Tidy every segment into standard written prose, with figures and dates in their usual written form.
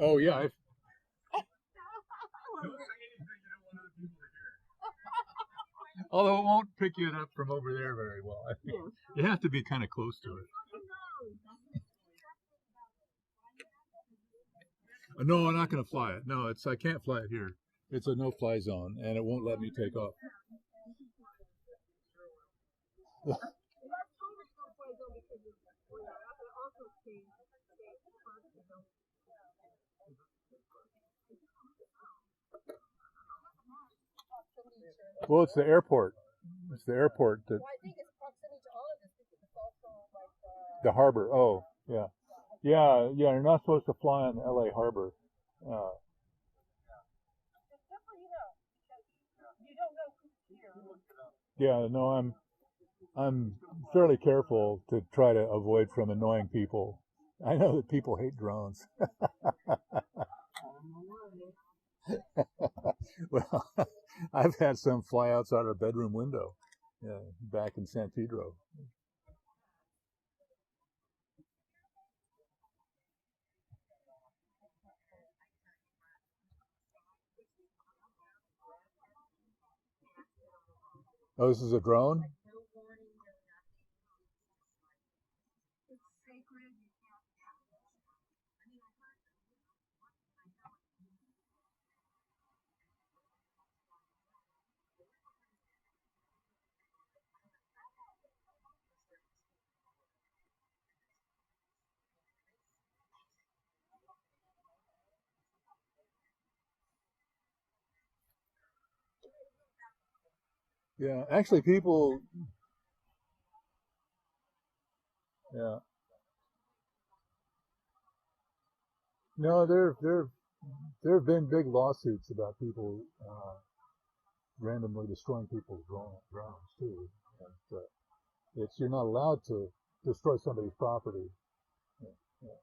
Oh yeah, although it won't pick you up from over there very well. I think you have to be kind of close to it. No, I'm not going to fly it. No, I can't fly it here. It's a no-fly zone, and it won't let me take off. Well, it's the airport. It's the airport that the harbor. Oh, yeah, yeah. You're not supposed to fly on the L.A. harbor. Uh, yeah, no, I'm fairly careful to try to avoid from annoying people. I know that people hate drones. Well, I've had some fly outside our bedroom window back in San Pedro. Oh, this is a drone? Yeah, actually, people. Yeah, no, there have been big lawsuits about people randomly destroying people's drones too. And, it's you're not allowed to destroy somebody's property. Yeah, yeah.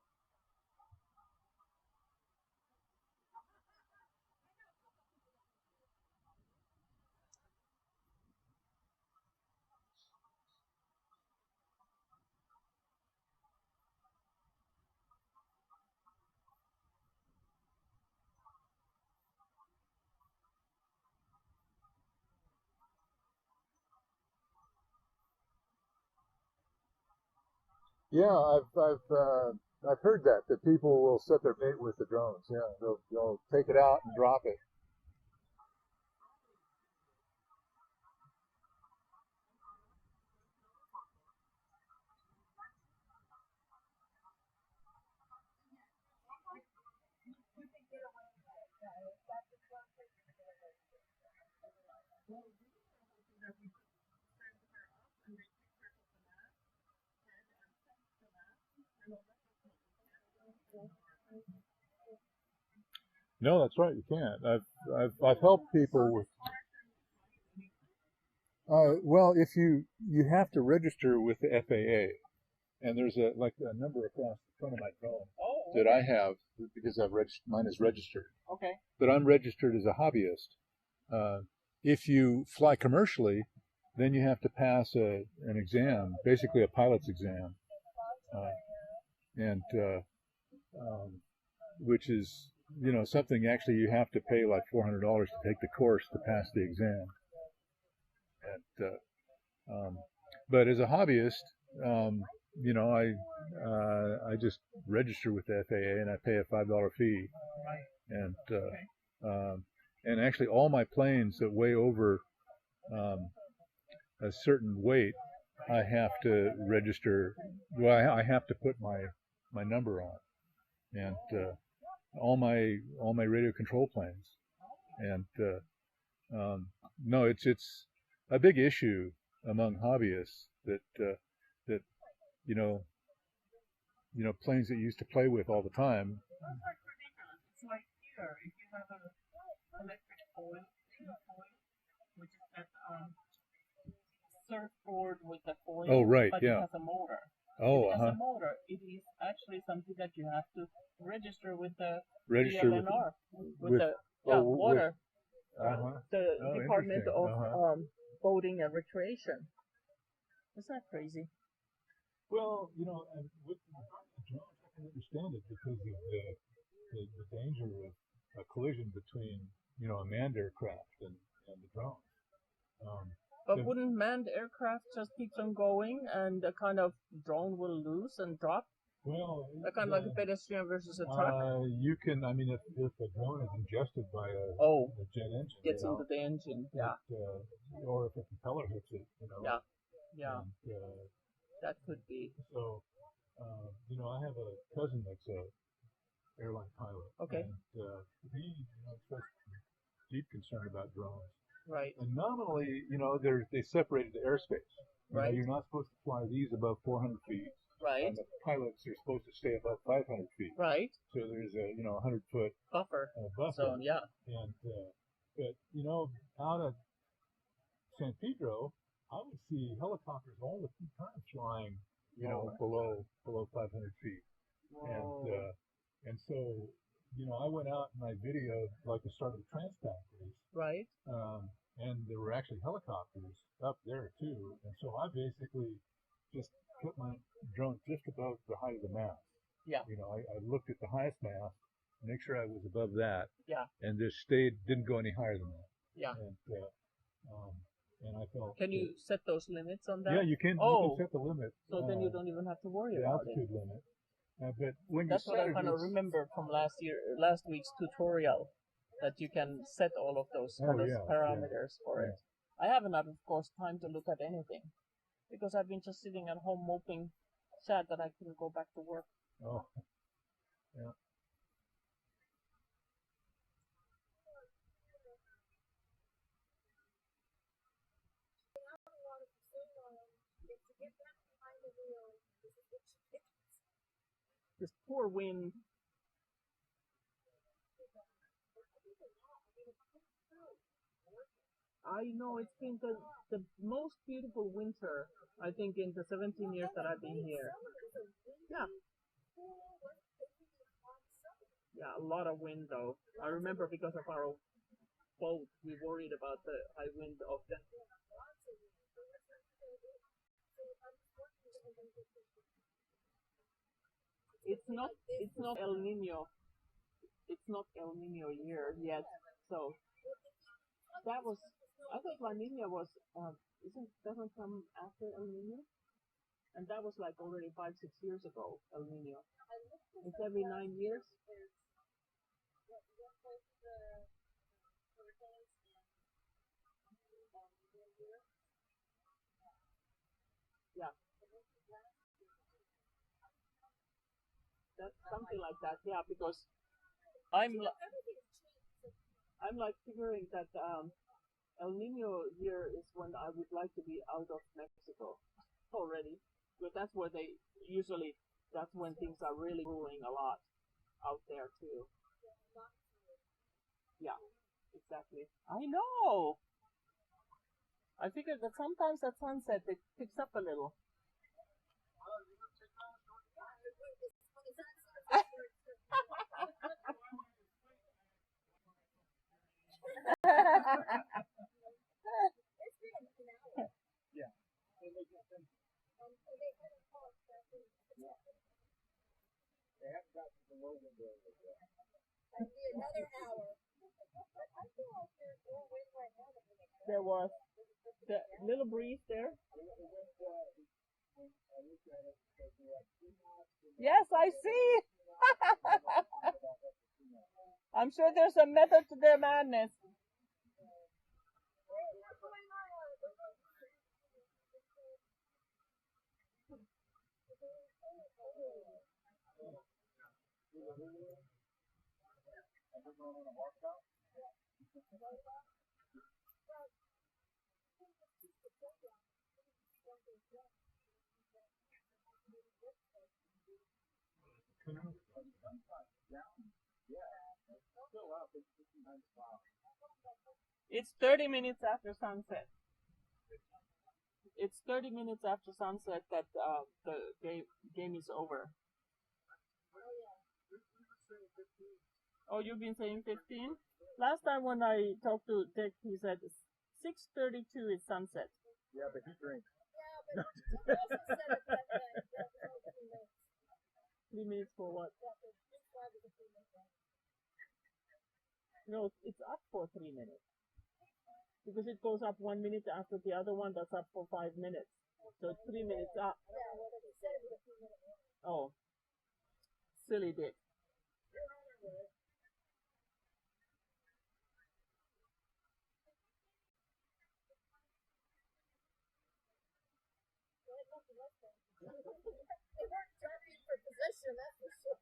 Yeah, I've heard that people will set their bait with the drones. Yeah, they'll take it out and drop it. No, that's right. You can't. I've helped people with. Well, if you have to register with the FAA, and there's a number across the front of my drone that I have because mine is registered. Okay. But I'm registered as a hobbyist. Uh, if you fly commercially, then you have to pass an exam, basically a pilot's exam, uh, and um, which is something actually you have to pay like $400 to take the course to pass the exam. And but as a hobbyist, um, I just register with the FAA and I pay a $5 fee, and and actually all my planes that weigh over um, a certain weight, I have to register. Well, I have to put my number on, and all my radio control planes, and no, it's a big issue among hobbyists that you know planes that you used to play with all the time. Surfboard with the foil. Oh, right, but yeah. It has a motor. Oh, it has a motor. It is actually something that you have to register with the DLNR, with the water, the Department of Boating and Recreation. Isn't that crazy? Well, and with the drones, I can understand it because of the danger of a collision between, you know, a manned aircraft and the drone. But wouldn't manned aircraft just keep on going and a kind of drone will lose and drop? Well, kind of like a pedestrian versus a truck? You can, I mean, if a drone is ingested by a jet engine. Gets into the engine, yeah. Or if a propeller hits it, you know. Yeah, yeah. And, that could be. So, you know, I have a cousin that's a airline pilot. Okay. And he expressed deep concern about drones. Right. And nominally, you know, they separated the airspace. Right. You're not supposed to fly these above 400 feet. Right. And the pilots are supposed to stay above 500 feet. Right. So there's a 100-foot buffer. Buffer. So yeah. And but you know, out of San Pedro, I would see helicopters all the time flying, you know, below 500 feet. Whoa. And so, you know, I went out and I videoed like the start of the Transpac race. Right. And there were actually helicopters up there too. And so I basically just put my drone just above the height of the mast. Yeah. You know, I looked at the highest mast, make sure I was above that. Yeah. And just didn't go any higher than that. Yeah. And I felt. Can you set those limits on that? Yeah, you can. You can set the limit. So then you don't even have to worry about it. The altitude limit. But when that's you what I kind of remember from last week's tutorial, that you can set all of those parameters for it. I haven't had, of course, time to look at anything because I've been just sitting at home moping, sad that I couldn't go back to work. Oh, yeah. This poor wind. I know it's been the most beautiful winter, I think, in the 17 years that I've been here. Yeah. Yeah, a lot of wind though. I remember because of our boat, we worried about the high wind often. It's not El Nino. It's not El Nino year yet. So that was, I thought La Nina was, doesn't come after El Nino? And that was like already 5-6 years ago, El Nino. It's every 9 years. Yeah. That's something like that, yeah, because I'm like figuring that El Nino year is when I would like to be out of Mexico already, because that's where that's when things are really cooling a lot out there too. Yeah, exactly. I know. I figured that sometimes at sunset it picks up a little. Yeah. They haven't got to the low window yet. That'd be another hour. I feel like there's more wind right now than there was. The little breeze there. Yes, I see. I'm sure there's a method to their madness. It's 30 minutes after sunset. It's 30 minutes after sunset that the game is over. Oh, you've been saying 15? Last time when I talked to Dick, he said 6:32 is sunset. Yeah, but he drinks. Yeah, but he also said it that 3 minutes for what? No, it's up for 3 minutes. Because it goes up 1 minute after the other one that's up for 5 minutes. So it's 3 minutes up. Oh, silly Dick. They weren't jockeying for position, that's for sure.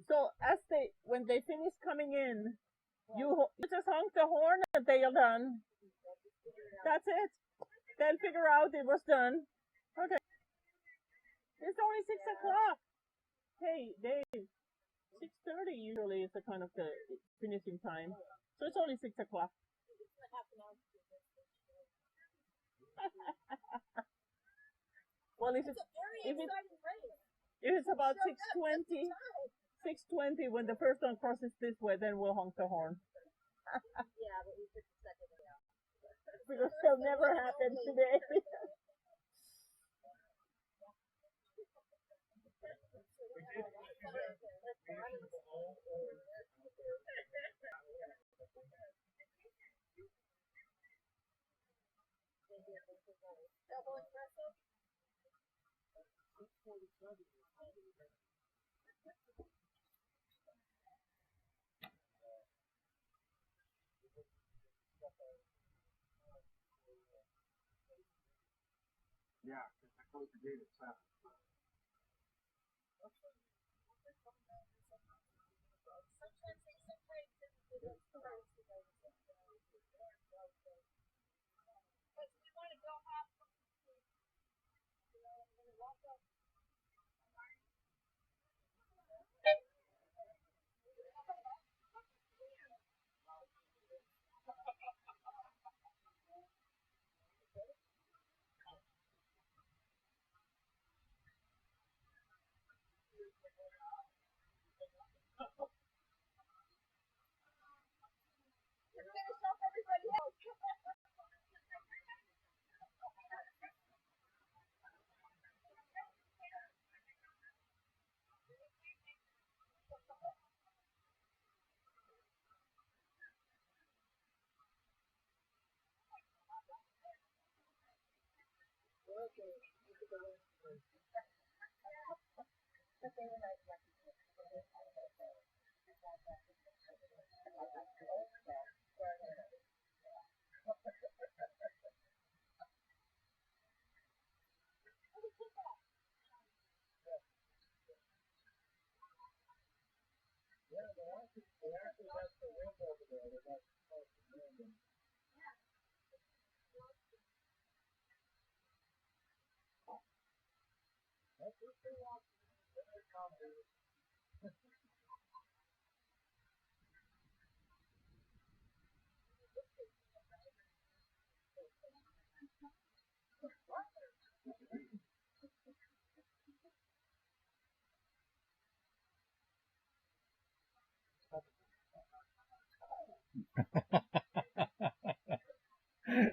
So when they finish coming in, you just honk the horn and they are done. That's it. They'll figure out it was done. Okay. It's only 6 o'clock. Hey, Dave. 6:30 usually is the kind of the finishing time. So it's only 6 o'clock. Well, if it's about 6:20 when the first one crosses this way, then we'll honk the horn. Yeah, but we took the second one out. Because it'll never happen today. Double espresso? Yeah, I closed the gate at 7. Sometimes they separate them with the first. But we want to go half, walk up. Finish off everybody else.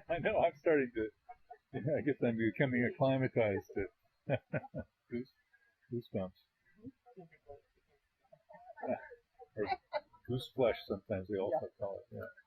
I know, I'm starting to, I guess I'm becoming acclimatized to goosebumps. Or goose flesh, sometimes they also call it, yeah.